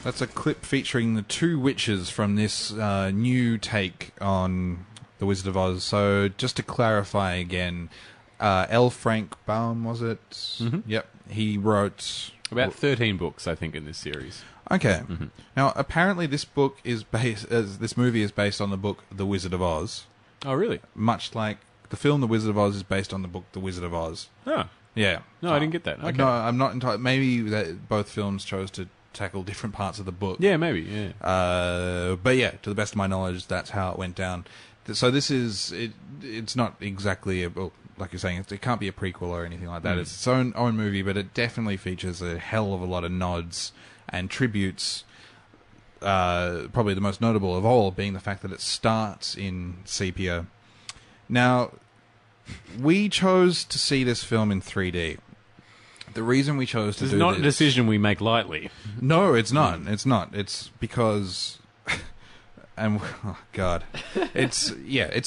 That's a clip featuring the two witches from this new take on The Wizard of Oz. So just to clarify again, L. Frank Baum, was it? Mm-hmm. Yep. He wrote... About 13 books, I think, in this series. Okay. Mm-hmm. Now, apparently this movie is based on the book The Wizard of Oz. Oh, really? Much like the film The Wizard of Oz is based on the book The Wizard of Oz. Oh. Yeah. No, I didn't get that. Okay. No, I'm not entirely... Maybe that both films chose to tackle different parts of the book. Yeah, maybe, yeah. But yeah, to the best of my knowledge, that's how it went down. So this is... It's not exactly... Well, like you're saying, it can't be a prequel or anything like that. It's its own movie, but it definitely features a hell of a lot of nods and tributes. Probably the most notable of all being the fact that it starts in sepia. Now, we chose to see this film in 3D. The reason we chose to do this... It's not a decision we make lightly. No, it's not. It's not. It's because... And, oh, God. It's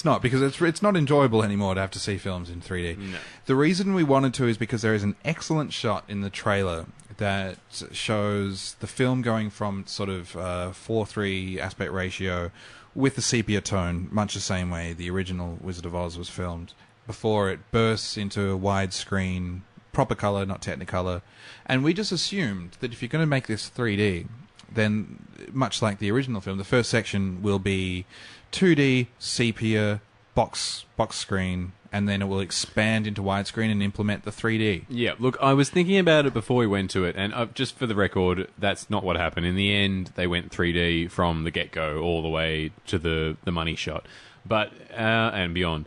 not, because it's not enjoyable anymore to have to see films in 3D. No. The reason we wanted to is because there is an excellent shot in the trailer that shows the film going from sort of 4:3 aspect ratio with the sepia tone, much the same way the original Wizard of Oz was filmed, before it bursts into a widescreen, proper color, not Technicolor. And we just assumed that if you're going to make this 3D, then much like the original film, the first section will be 2D, sepia, box screen, and then it will expand into widescreen and implement the 3D. Yeah, look, I was thinking about it before we went to it, and just for the record, that's not what happened. In the end, they went 3D from the get-go all the way to the money shot, but and beyond.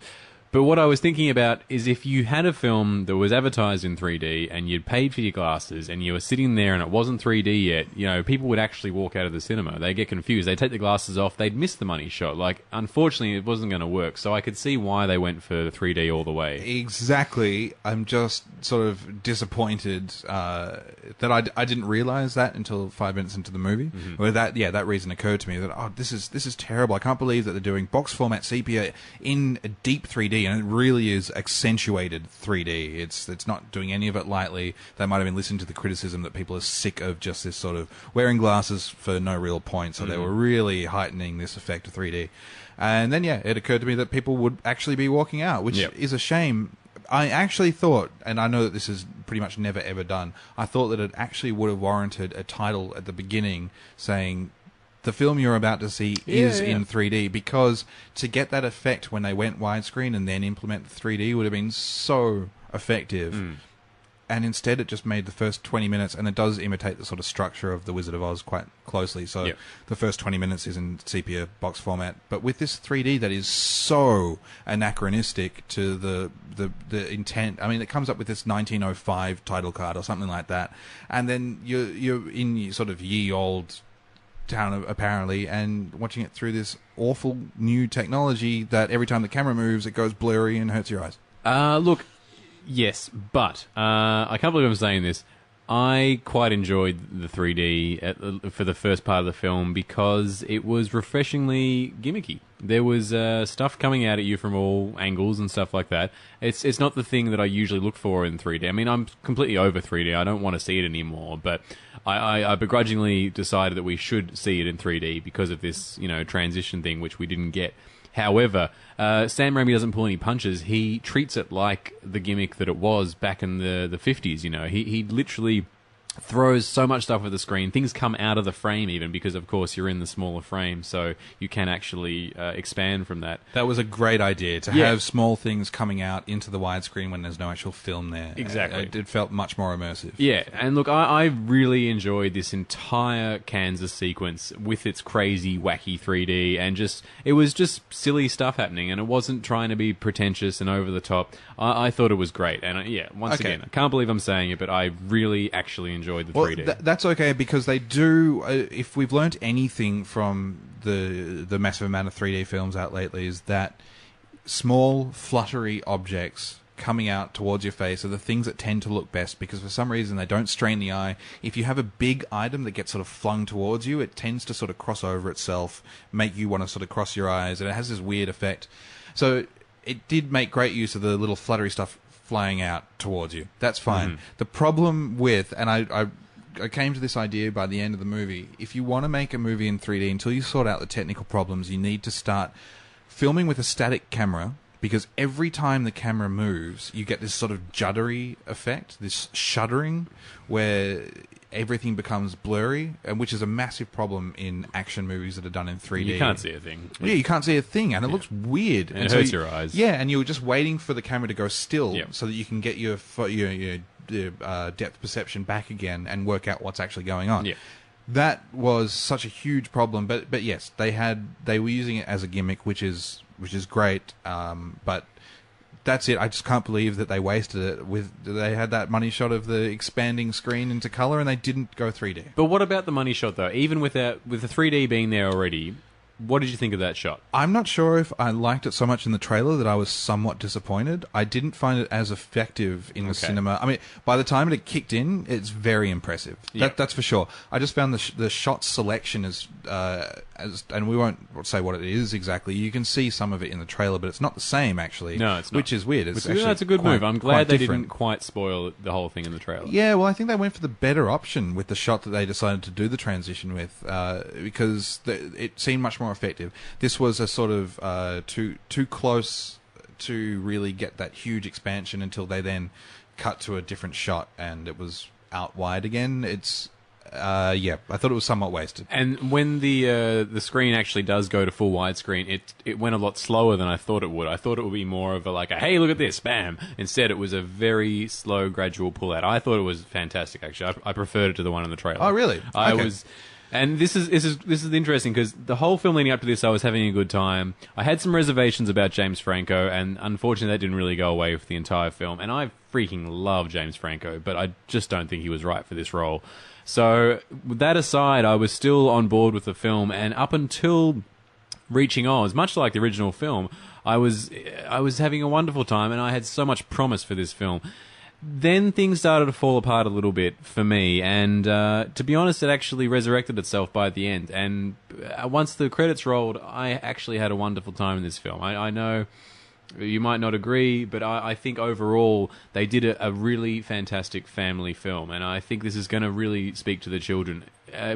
But what I was thinking about is if you had a film that was advertised in 3D and you'd paid for your glasses and you were sitting there and it wasn't 3D yet, people would actually walk out of the cinema. They'd get confused. They'd take the glasses off. They'd miss the money shot. Like, unfortunately, it wasn't going to work. So I could see why they went for 3D all the way. Exactly. I'm just sort of disappointed that I didn't realize that until 5 minutes into the movie. Mm-hmm. Where that reason occurred to me that, this is terrible. I can't believe that they're doing box format sepia in a deep 3D. And it really is accentuated 3D. It's not doing any of it lightly. They might have been listening to the criticism that people are sick of just this sort of wearing glasses for no real point. So they were really heightening this effect of 3D. And then, it occurred to me that people would actually be walking out, which is a shame. I actually thought, and I know that this is pretty much never ever done, I thought that it actually would have warranted a title at the beginning saying, the film you're about to see is in 3D, because to get that effect when they went widescreen and then implement the 3D would have been so effective. And instead it just made the first 20 minutes, and it does imitate the sort of structure of The Wizard of Oz quite closely. So the first 20 minutes is in sepia box format. But with this 3D that is so anachronistic to the intent. I mean, it comes up with this 1905 title card or something like that. And then you're in sort of ye old town apparently, and watching it through this awful new technology that every time the camera moves it goes blurry and hurts your eyes. Look, yes, but I can't believe I'm saying this. I quite enjoyed the 3D for the first part of the film because it was refreshingly gimmicky. There was stuff coming out at you from all angles and stuff like that. It's not the thing that I usually look for in 3D. I mean, I'm completely over 3D. I don't want to see it anymore, but I begrudgingly decided that we should see it in 3D because of this, transition thing, which we didn't get. However, Sam Raimi doesn't pull any punches. He treats it like the gimmick that it was back in the 50s, He literally throws so much stuff at the screen. Things come out of the frame even because, of course, you're in the smaller frame, so you can actually expand from that. That was a great idea, to have small things coming out into the widescreen when there's no actual film there. Exactly. It felt much more immersive. Yeah, and look, I really enjoyed this entire Kansas sequence with its crazy, wacky 3D, and it was just silly stuff happening, and it wasn't trying to be pretentious and over the top. I thought it was great, and once again, I can't believe I'm saying it, but I really actually enjoyed the 3D. That's okay, because they do, if we've learnt anything from the massive amount of 3D films out lately, is that small, fluttery objects coming out towards your face are the things that tend to look best, because for some reason they don't strain the eye. If you have a big item that gets sort of flung towards you, it tends to sort of cross over itself, make you want to sort of cross your eyes, and it has this weird effect. So it did make great use of the little fluttery stuff flying out towards you. That's fine. The problem with, and I came to this idea by the end of the movie, if you want to make a movie in 3D, until you sort out the technical problems, you need to start filming with a static camera, because every time the camera moves, you get this sort of juddery effect, this shuddering, where everything becomes blurry, and which is a massive problem in action movies that are done in 3D. You can't see a thing. Yeah, you can't see a thing, and it looks weird. And it hurts your eyes. Yeah, and you're just waiting for the camera to go still so that you can get your depth perception back again and work out what's actually going on. Yeah. That was such a huge problem, but yes, they were using it as a gimmick, which is great. But that's it. I just can't believe that they wasted it. They had that money shot of the expanding screen into color, and they didn't go 3D. But what about the money shot though? Even with the 3D being there already, what did you think of that shot? I'm not sure if I liked it so much in the trailer that I was somewhat disappointed. I didn't find it as effective in the cinema. I mean, by the time it kicked in, it's very impressive. That's for sure. I just found the shot selection as and we won't say what it is exactly. You can see some of it in the trailer, but it's not the same actually. No, it's not. Which is weird. That's a good move. I'm glad they didn't quite spoil the whole thing in the trailer. Yeah, well, I think they went for the better option with the shot that they decided to do the transition with, because it seemed much more effective. This was a sort of too close to really get that huge expansion until they then cut to a different shot and it was out wide again. It's I thought it was somewhat wasted. And when the screen actually does go to full widescreen, it went a lot slower than I thought it would. I thought it would be more of a hey, look at this, bam. Instead, it was a very slow, gradual pull out. I thought it was fantastic. Actually, I preferred it to the one in the trailer. Oh, really? And this is interesting because the whole film leading up to this, I was having a good time. I had some reservations about James Franco, and unfortunately, that didn't really go away for the entire film. And I freaking love James Franco, but I just don't think he was right for this role. So, with that aside, I was still on board with the film, and up until reaching Oz, much like the original film, I was having a wonderful time, and I had so much promise for this film. Then things started to fall apart a little bit for me, and to be honest, it actually resurrected itself by the end. And once the credits rolled, I actually had a wonderful time in this film. I know you might not agree, but I think overall they did a really fantastic family film, and I think this is going to really speak to the children.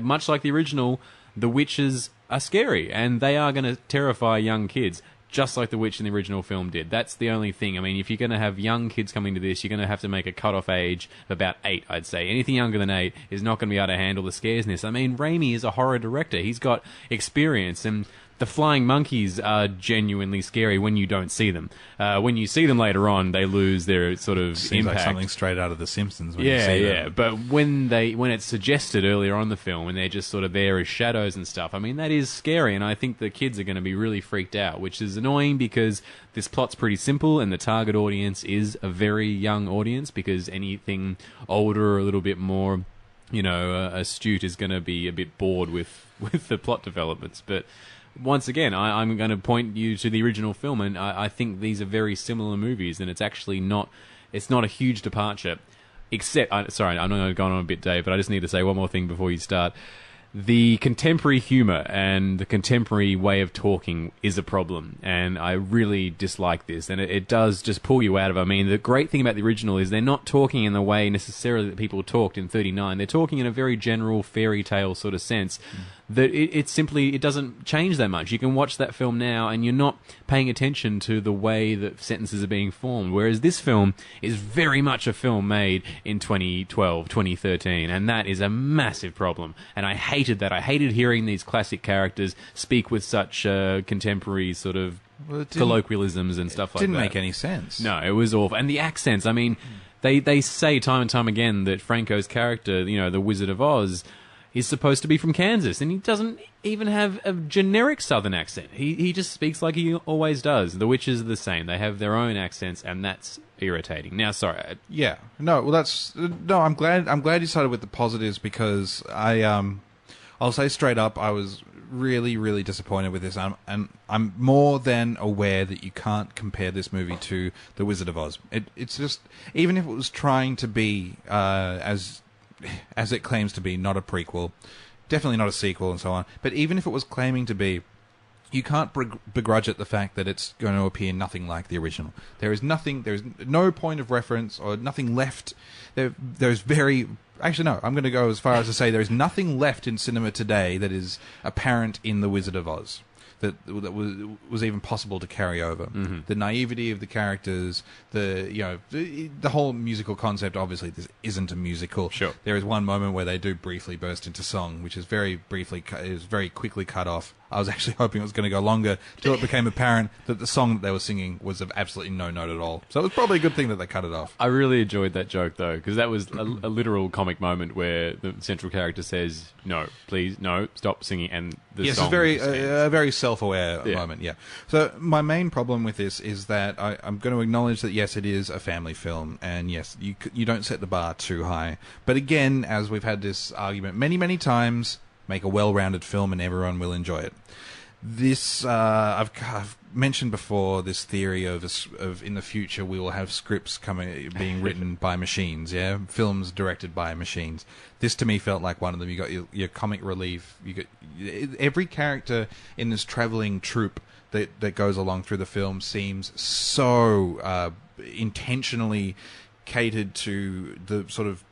Much like the original, the witches are scary, and they are going to terrify young kids, just like the witch in the original film did. That's the only thing. I mean, if you're going to have young kids coming to this, you're going to have to make a cut-off age of about 8, I'd say. Anything younger than 8 is not going to be able to handle the scares in this. I mean, Raimi is a horror director. He's got experience, and the flying monkeys are genuinely scary when you don't see them. When you see them later on, they lose their sort of Seems impact. like something straight out of The Simpsons when you see them. But when it's suggested earlier on in the film, and they're just sort of there as shadows and stuff, I mean, that is scary, and I think the kids are going to be really freaked out, which is annoying because this plot's pretty simple, and the target audience is a very young audience, because anything older or a little bit more, astute is going to be a bit bored with the plot developments. But once again, I'm going to point you to the original film, and I think these are very similar movies, and it's actually not a huge departure. Except, sorry, I'm not going to go on a bit, Dave, but I just need to say one more thing before you start. The contemporary humor and the contemporary way of talking is a problem, and I really dislike this, and it does just pull you out of it. I mean, the great thing about the original is they're not talking in the way necessarily that people talked in 39. They're talking in a very general fairy tale sort of sense. That it doesn't change that much. You can watch that film now and you're not paying attention to the way that sentences are being formed. Whereas this film is very much a film made in 2012, 2013, and that is a massive problem. And I hated that. I hated hearing these classic characters speak with such contemporary sort of colloquialisms and stuff like that. Didn't make any sense. No, it was awful. And the accents, I mean, they say time and time again that Franco's character, the Wizard of Oz, is supposed to be from Kansas, and he doesn't even have a generic Southern accent. He just speaks like he always does. The witches are the same. They have their own accents, and that's irritating. Now, sorry. Yeah. No, well, I'm glad you started with the positives, because I'll say straight up, I was really, really disappointed with this. And I'm more than aware that you can't compare this movie to The Wizard of Oz. It's just, even if it was trying to be as it claims to be, not a prequel, definitely not a sequel and so on, but even if it was claiming to be you can't begrudge it the fact that it's going to appear nothing like the original. There is no point of reference or nothing left. There's very... Actually, no, I'm going to go as far as to say there is nothing left in cinema today that is apparent in The Wizard of Oz. That was even possible to carry over. Mm-hmm. The naivety of the characters, the whole musical concept. Obviously, this isn't a musical. Sure. There is one moment where they do briefly burst into song, which is very quickly cut off. I was actually hoping it was going to go longer till it became apparent that the song that they were singing was of absolutely no note at all. So it was probably a good thing that they cut it off. I really enjoyed that joke, though, because that was a literal comic moment where the central character says, "No, please, no, stop singing," and the song... Yes, it's a very self-aware moment, yeah. So my main problem with this is that I'm going to acknowledge that, yes, it is a family film, and yes, you don't set the bar too high. But again, as we've had this argument many, many times... Make a well-rounded film and everyone will enjoy it. This, I've mentioned before this theory of in the future we will have scripts being written by machines, yeah? Films directed by machines. This to me felt like one of them. You got your comic relief. You got every character in this traveling troupe that goes along through the film seems so intentionally catered to the sort of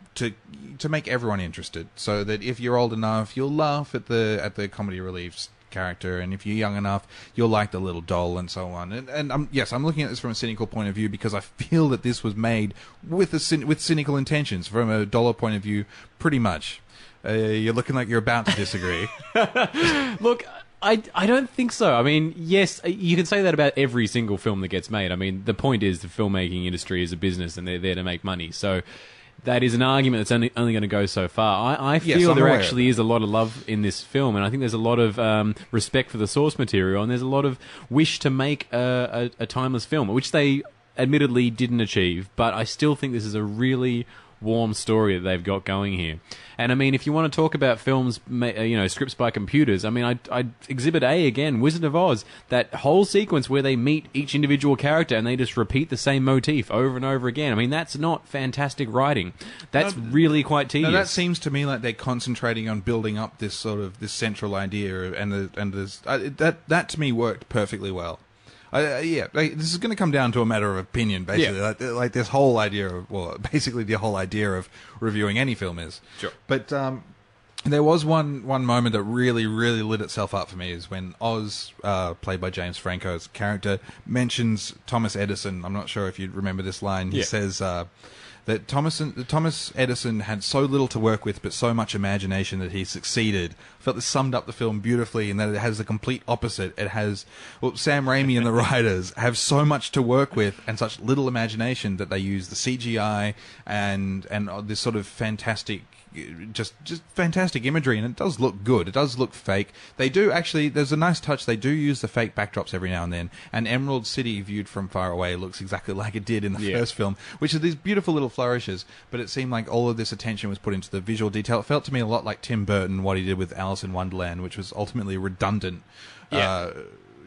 to make everyone interested, so that if you're old enough, you'll laugh at the comedy relief character, and if you're young enough, you'll like the little doll and so on. And I'm looking at this from a cynical point of view because I feel that this was made with cynical intentions. From a dollar point of view, pretty much. You're looking like you're about to disagree. Look, I don't think so. I mean, yes, you can say that about every single film that gets made. I mean, the point is the filmmaking industry is a business and they're there to make money. So that is an argument that's only going to go so far. I feel there actually is a lot of love in this film, and I think there's a lot of respect for the source material, and there's a lot of wish to make a timeless film, which they admittedly didn't achieve, but I still think this is a really warm story that they've got going here. And I mean, if you want to talk about films, scripts by computers, I mean, I Exhibit A again, Wizard of Oz, that whole sequence where they meet each individual character and they just repeat the same motif over and over again. I mean, that's not fantastic writing. That's really quite tedious. No, that seems to me like they're concentrating on building up this sort of this central idea, that to me worked perfectly well. This is going to come down to a matter of opinion, basically. Yeah. Like this whole idea of, basically the whole idea of reviewing any film is. Sure. But there was one moment that really, really lit itself up for me, is when Oz, played by James Franco's character, mentions Thomas Edison. I'm not sure if you remember this line. He says that Thomas Edison had so little to work with but so much imagination that he succeeded. I felt this summed up the film beautifully, in that it has the complete opposite. It has... Sam Raimi and the writers have so much to work with and such little imagination that they use the CGI and this sort of fantastic... Just fantastic imagery, and it does look good. It does look fake. They do actually. There's a nice touch. They do use the fake backdrops every now and then. And Emerald City, viewed from far away, looks exactly like it did in the first film, which are these beautiful little flourishes. But it seemed like all of this attention was put into the visual detail. It felt to me a lot like Tim Burton, what he did with Alice in Wonderland, which was ultimately redundant. Yeah.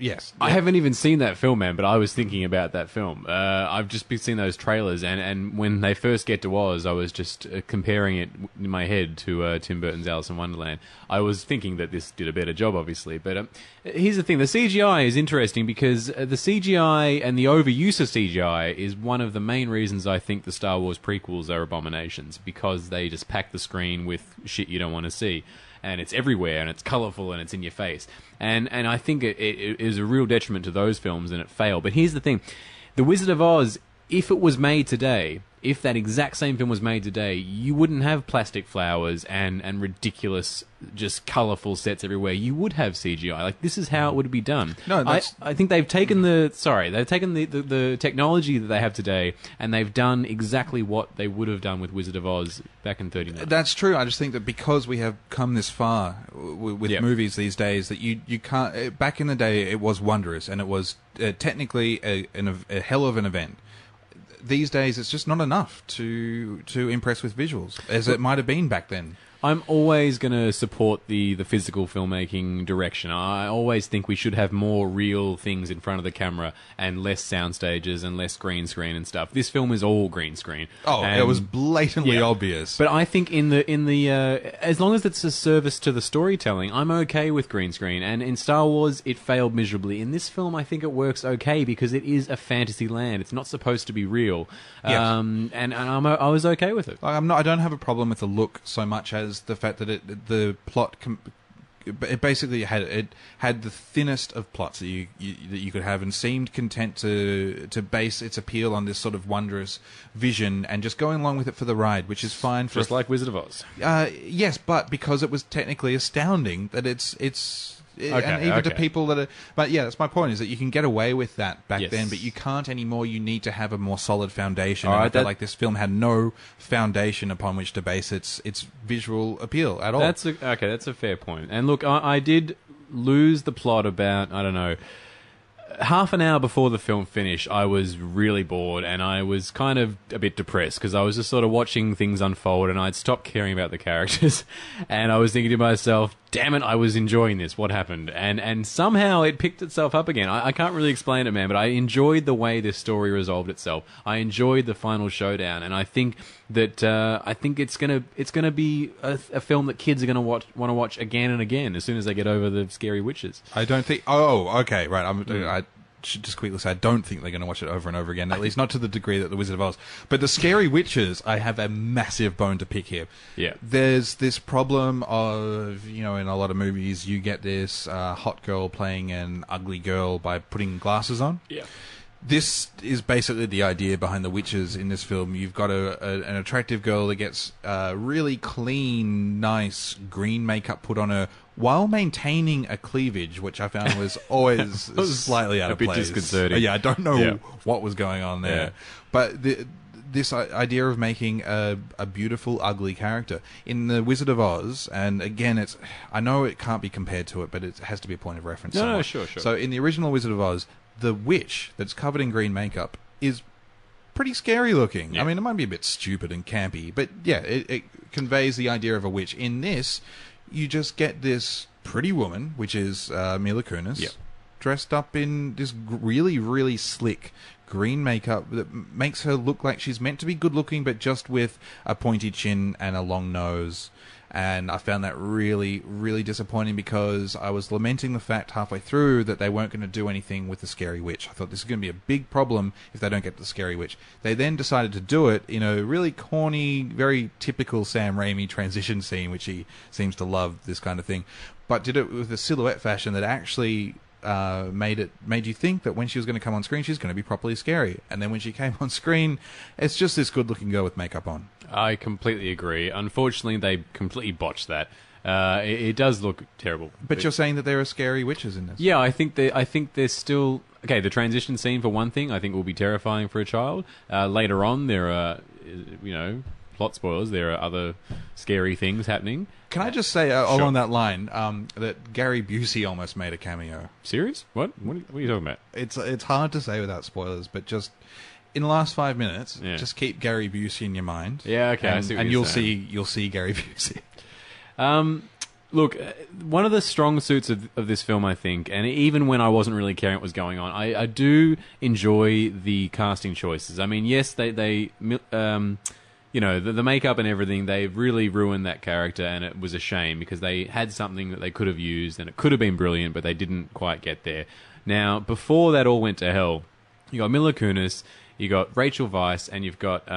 Yes. I haven't even seen that film, man, but I was thinking about that film. I've just been seeing those trailers, and when they first get to Oz, I was just comparing it in my head to Tim Burton's Alice in Wonderland. I was thinking that this did a better job, obviously, but here's the thing. The CGI is interesting because the CGI and the overuse of CGI is one of the main reasons I think the Star Wars prequels are abominations, because they just pack the screen with shit you don't want to see. And it's everywhere, and it's colourful, and it's in your face. And I think it is a real detriment to those films, and it failed. But here's the thing. The Wizard of Oz, if it was made today, if that exact same film was made today, you wouldn't have plastic flowers and ridiculous, just colourful sets everywhere. You would have CGI. Like, this is how it would be done. No, I think they've taken the technology that they have today, and they've done exactly what they would have done with Wizard of Oz back in 1939. That's true. I just think that because we have come this far with movies these days, that you can't... Back in the day, it was wondrous, and it was technically a hell of an event. These days, it's just not enough to impress with visuals, as it might have been back then. I'm always going to support the physical filmmaking direction. I always think we should have more real things in front of the camera and less sound stages and less green screen and stuff. This film is all green screen. Oh, and it was blatantly obvious. But I think in the as long as it's a service to the storytelling, I'm okay with green screen. And in Star Wars, it failed miserably. In this film, I think it works okay because it is a fantasy land. It's not supposed to be real. Yes. And I was okay with it. I don't have a problem with the look so much as the fact that the plot. It basically had the thinnest of plots that you could have, and seemed content to base its appeal on this sort of wondrous vision and just going along with it for the ride, which is fine. For Just like Wizard of Oz. Yes, but because it was technically astounding, that it's and even to people that are... But yeah, that's my point, is that you can get away with that back then, but you can't anymore. You need to have a more solid foundation. And I felt like this film had no foundation upon which to base its visual appeal at all. That's a fair point. And look, I did lose the plot about, I don't know, half an hour before the film finished. I was really bored and I was kind of a bit depressed because I was just sort of watching things unfold and I'd stopped caring about the characters and I was thinking to myself, damn it, I was enjoying this. What happened? And somehow it picked itself up again. I can't really explain it, man, but I enjoyed the way this story resolved itself. I enjoyed the final showdown, and I think that it's gonna be a film that kids are gonna want to watch again and again as soon as they get over the scary witches. I don't think. Oh, okay, right. I should just quickly say I don't think they're going to watch it over and over again, at least not to the degree that The Wizard of Oz. But the Scary Witches, I have a massive bone to pick here. Yeah. There's this problem of, in a lot of movies, you get this hot girl playing an ugly girl by putting glasses on. Yeah. This is basically the idea behind the witches in this film. You've got an attractive girl that gets really clean, nice green makeup put on her while maintaining a cleavage, which I found was always slightly out of place. A bit disconcerting. Yeah, I don't know what was going on there. Yeah. But this idea of making a beautiful, ugly character in The Wizard of Oz, and again, I know it can't be compared to it, but it has to be a point of reference. No, sure. So in the original Wizard of Oz, the witch that's covered in green makeup is pretty scary looking. Yeah. I mean, it might be a bit stupid and campy, but yeah, it conveys the idea of a witch. In this, you just get this pretty woman, which is Mila Kunis, dressed up in this really, really slick green makeup that makes her look like she's meant to be good looking, but just with a pointy chin and a long nose. And I found that really, really disappointing because I was lamenting the fact halfway through that they weren't going to do anything with the Scary Witch. I thought this is going to be a big problem if they don't get the Scary Witch. They then decided to do it in a really corny, very typical Sam Raimi transition scene, which he seems to love, this kind of thing, but did it with a silhouette fashion that actually made you think that when she was going to come on screen, she's going to be properly scary. And then when she came on screen, it's just this good-looking girl with makeup on. I completely agree. Unfortunately, they completely botched that. It does look terrible. But you're saying that there are scary witches in this? Yeah, I think there's still... Okay, the transition scene, for one thing, I think will be terrifying for a child. Later on, there are, plot spoilers, there are other scary things happening. Can I just say, along that line, that Gary Busey almost made a cameo? Serious? What? What are you talking about? It's hard to say without spoilers, but just in the last 5 minutes, just keep Gary Busey in your mind. Yeah, okay. And you'll see Gary Busey. Look, one of the strong suits of this film, I think, and even when I wasn't really caring what was going on, I do enjoy the casting choices. I mean, yes, the makeup and everything, they really ruined that character, and it was a shame because they had something that they could have used, and it could have been brilliant, but they didn't quite get there. Now, before that all went to hell, you got Mila Kunis, you got Rachel Weisz, and you've got...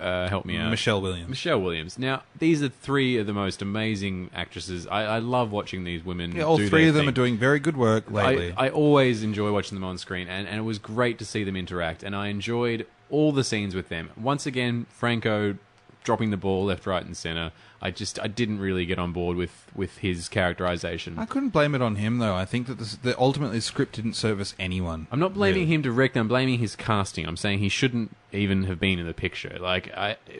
help me out. Michelle Williams. Now, these are three of the most amazing actresses. I love watching these women. Yeah, all three of them are doing very good work lately. I always enjoy watching them on screen, and it was great to see them interact, and I enjoyed all the scenes with them. Once again, Franco dropping the ball left, right, and center. I didn't really get on board with his characterization. I couldn't blame it on him, though. I think ultimately the script didn't service anyone. I'm not blaming him directly. I'm blaming his casting. I'm saying he shouldn't even have been in the picture. Like,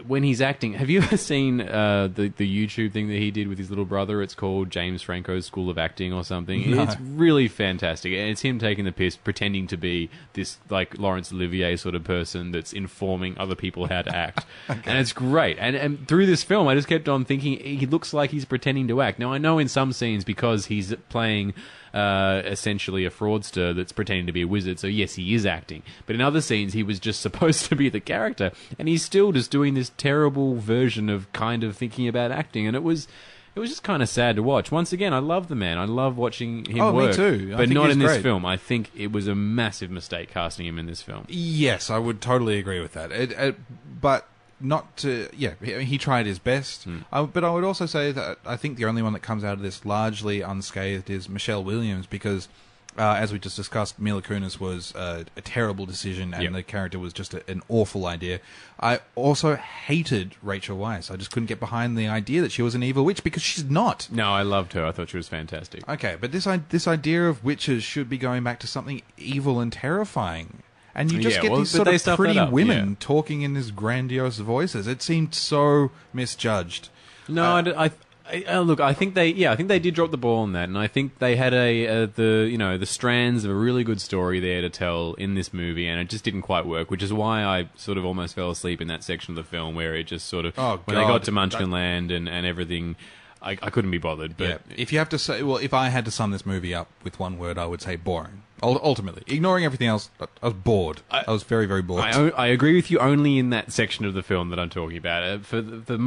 when he's acting, have you ever seen the YouTube thing that he did with his little brother? It's called James Franco's School of Acting or something. No. It's really fantastic, and it's him taking the piss, pretending to be this like Laurence Olivier sort of person that's informing other people how to act. Okay. And it's great. And through this film, I just kept on thinking he looks like he's pretending to act. Now I know in some scenes, because he's playing essentially a fraudster that's pretending to be a wizard, so yes, he is acting. But in other scenes, he was just supposed to be the character, and he's still just doing this terrible version of kind of thinking about acting, and it was just kind of sad to watch. Once again, I love the man. I love watching him work. Me too. But not in this film. I think it was a massive mistake casting him in this film. Yes, I would totally agree with that. But not to... Yeah, he tried his best. But I would also say that I think the only one that comes out of this largely unscathed is Michelle Williams, because... as we just discussed, Mila Kunis was a terrible decision, and the character was just an awful idea. I also hated Rachel Weisz. I just couldn't get behind the idea that she was an evil witch, because she's not. No, I loved her. I thought she was fantastic. Okay, but this idea of witches should be going back to something evil and terrifying. And you just get these sort of pretty women talking in these grandiose voices. It seemed so misjudged. No, look, I think they did drop the ball on that, and I think they had the strands of a really good story there to tell in this movie, and it just didn't quite work, which is why I sort of almost fell asleep in that section of the film where it just sort of when they got to Munchkinland and everything. I couldn't be bothered. But if you have to say, if I had to sum this movie up with one word, I would say boring. Ultimately, ignoring everything else, I was bored. I was very, very bored. I agree with you only in that section of the film that I'm talking about. For the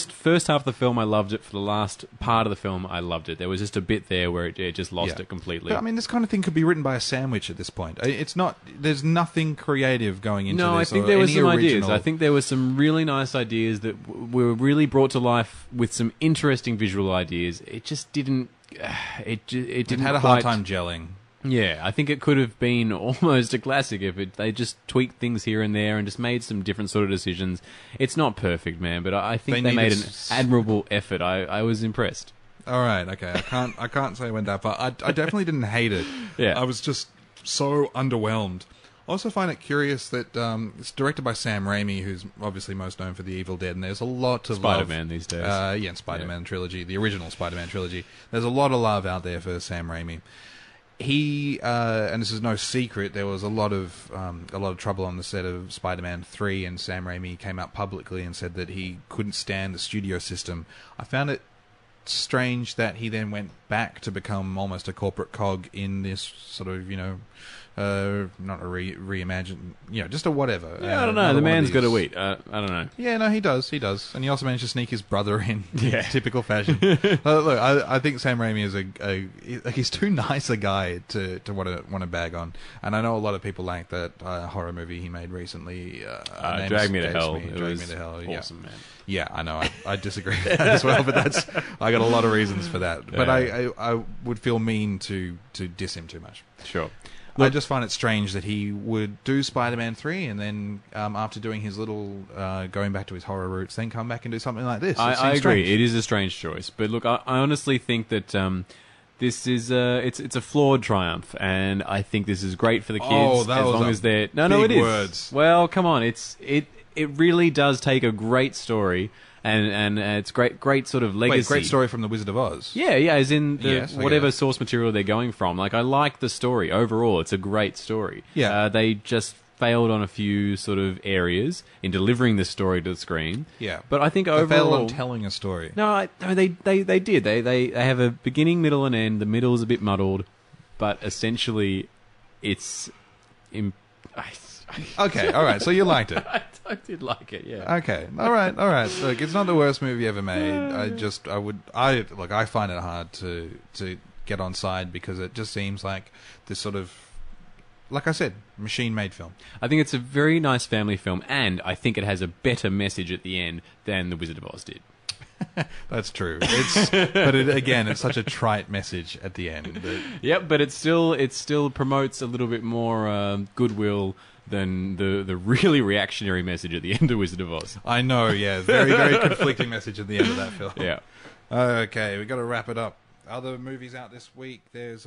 first half of the film, I loved it. For the last part of the film, I loved it. There was just a bit there where it just lost it completely. But, I mean, this kind of thing could be written by a sandwich at this point. It's not. There's nothing creative going into this. No, I think there were some ideas. I think there were some really nice ideas that were really brought to life with some interesting visual ideas. It just didn't. It had a hard time gelling. Yeah, I think it could have been almost a classic if they just tweaked things here and there and just made some different sort of decisions. It's not perfect, man, but I think they made an admirable effort. I was impressed. All right, okay. I can't say I went that far. I definitely didn't hate it. Yeah. I was just so underwhelmed. I also find it curious that it's directed by Sam Raimi, who's obviously most known for The Evil Dead, and there's a lot of Spider-Man these days. And Spider-Man trilogy, the original Spider-Man trilogy. There's a lot of love out there for Sam Raimi. He and this is no secret, there was a lot of trouble on the set of Spider-Man 3, and Sam Raimi came out publicly and said that he couldn't stand the studio system. I found it strange that he then went back to become almost a corporate cog in this sort of, not a reimagine, just a whatever. Yeah, I don't know. The man's got to eat. I don't know. Yeah, no, he does. And he also managed to sneak his brother in typical fashion. Look, I think Sam Raimi is he's too nice a guy to want to bag on. And I know a lot of people like that horror movie he made recently. Drag Me to Hell. Drag Me to Hell. Awesome, man. Yeah, I know. I disagree with that as well, but I got a lot of reasons for that. But I would feel mean to diss him too much. Sure. Look, I just find it strange that he would do Spider-Man 3 and then after doing his little going back to his horror roots, then come back and do something like this. I agree. Strange. It is a strange choice, but look, I honestly think that this is it's a flawed triumph, and I think this is great for the kids as long as they're it is. Words. Well, come on, it really does take a great story. And it's great sort of legacy. Wait, great story from The Wizard of Oz. Yeah, as in whatever source material they're going from. Like, I like the story overall. It's a great story. Yeah, they just failed on a few sort of areas in delivering the story to the screen. Yeah, but I think overall they failed on telling a story. No, they did. They have a beginning, middle, and end. The middle is a bit muddled, but essentially, it's. Okay, all right. So you liked it. I did like it, yeah. Okay, all right. Look, it's not the worst movie ever made. I find it hard to get on side because it just seems like this sort of, like I said, machine-made film. I think it's a very nice family film, and I think it has a better message at the end than The Wizard of Oz did. That's true. It's such a trite message at the end. Yep, but it still promotes a little bit more goodwill than the really reactionary message at the end of Wizard of Oz. I know, yeah. Very, very conflicting message at the end of that film. Yeah. Okay, we've got to wrap it up. Other movies out this week, there's...